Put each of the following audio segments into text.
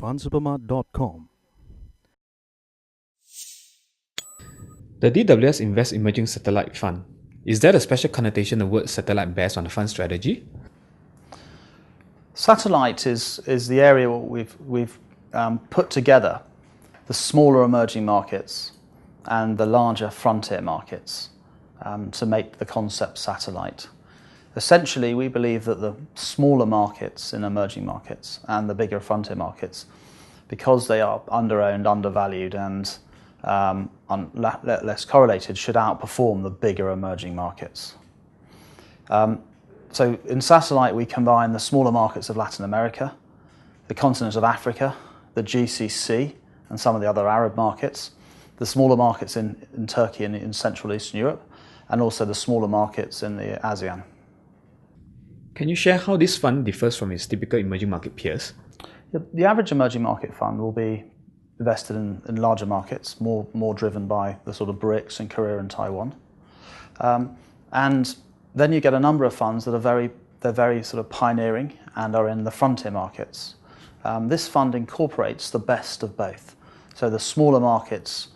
fundsupermart.com. The DWS Invest Emerging Satellite Fund. Is there a special connotation the word satellite bears on the fund strategy? Satellite is the area where we've put together the smaller emerging markets and the larger frontier markets to make the concept satellite. Essentially, we believe that the smaller markets in emerging markets and the bigger frontier markets, because they are under-owned, undervalued and less correlated, should outperform the bigger emerging markets. So in satellite, we combine the smaller markets of Latin America, the continent of Africa, the GCC and some of the other Arab markets, the smaller markets in Turkey and in Central Eastern Europe, and also the smaller markets in the ASEAN. Can you share how this fund differs from its typical emerging market peers? The average emerging market fund will be invested in larger markets, more driven by the sort of BRICS and Korea and Taiwan. And then you get a number of funds that are very sort of pioneering and are in the frontier markets. This fund incorporates the best of both. So the smaller markets,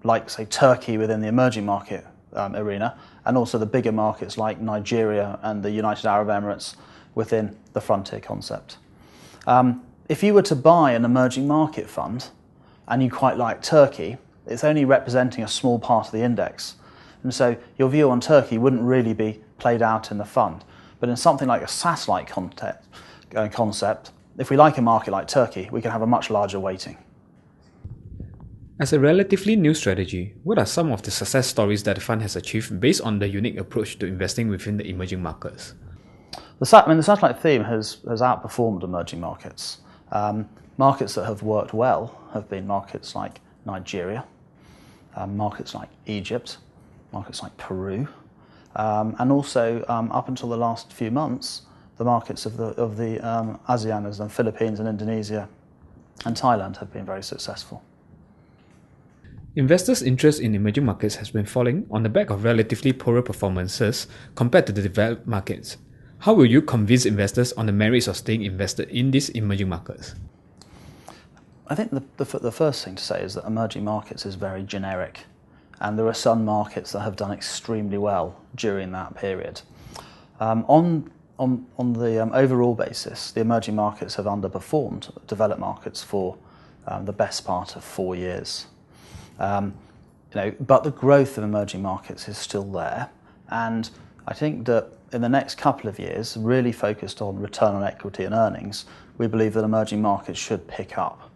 like say Turkey within the emerging market arena, and also the bigger markets like Nigeria and the United Arab Emirates within the frontier concept. If you were to buy an emerging market fund and you quite like Turkey, it's only representing a small part of the index. And so your view on Turkey wouldn't really be played out in the fund. But in something like a satellite concept, if we like a market like Turkey, we can have a much larger weighting. As a relatively new strategy, what are some of the success stories that the fund has achieved based on the unique approach to investing within the emerging markets? The satellite theme has outperformed emerging markets. Markets that have worked well have been markets like Nigeria, markets like Egypt, markets like Peru, and also up until the last few months, the markets of the ASEAN, as the Philippines and Indonesia and Thailand, have been very successful. Investors' interest in emerging markets has been falling on the back of relatively poorer performances compared to the developed markets. How will you convince investors on the merits of staying invested in these emerging markets? I think the first thing to say is that emerging markets is very generic, and there are some markets that have done extremely well during that period. On the overall basis, the emerging markets have underperformed developed markets for the best part of 4 years. But the growth of emerging markets is still there, and I think that in the next couple of years, really focused on return on equity and earnings, we believe that emerging markets should pick up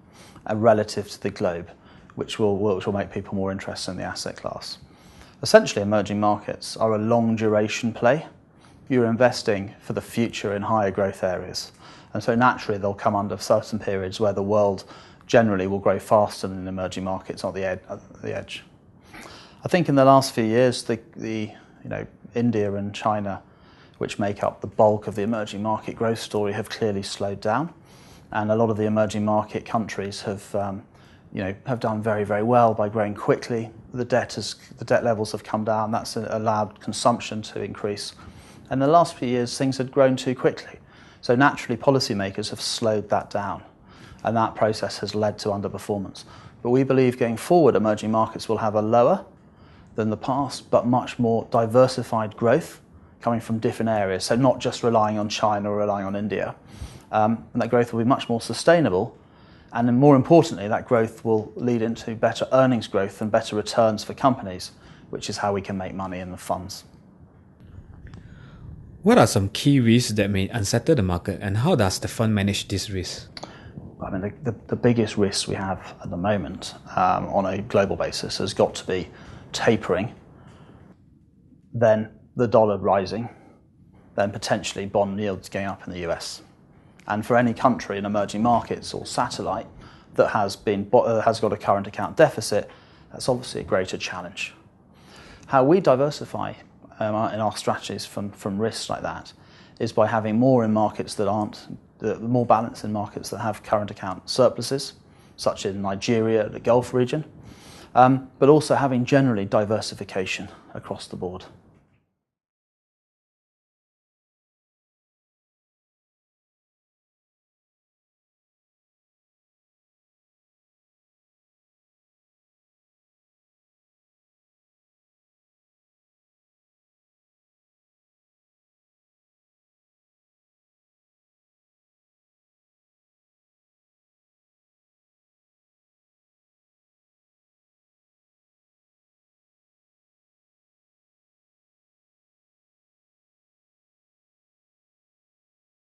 relative to the globe, which will make people more interested in the asset class. Essentially, emerging markets are a long duration play. You're investing for the future in higher growth areas, and so naturally they'll come under certain periods where the world generally will grow faster than emerging markets at the edge. I think in the last few years, India and China, which make up the bulk of the emerging market growth story, have clearly slowed down, and a lot of the emerging market countries have done very, very well by growing quickly. The debt levels have come down. That's allowed consumption to increase. And in the last few years, things had grown too quickly. So naturally, policymakers have slowed that down, and that process has led to underperformance. But we believe going forward, emerging markets will have a lower than the past, but much more diversified growth coming from different areas. So not just relying on China or relying on India. And that growth will be much more sustainable. And then more importantly, that growth will lead into better earnings growth and better returns for companies, which is how we can make money in the funds. What are some key risks that may unsettle the market, and how does the fund manage these risks? I mean, the biggest risk we have at the moment on a global basis has got to be tapering, then the dollar rising, then potentially bond yields going up in the US. And for any country in emerging markets or satellite that has got a current account deficit, that's obviously a greater challenge. How we diversify in our strategies from risks like that is by having more in markets that more balance in markets that have current account surpluses, such as Nigeria, the Gulf region, but also having generally diversification across the board.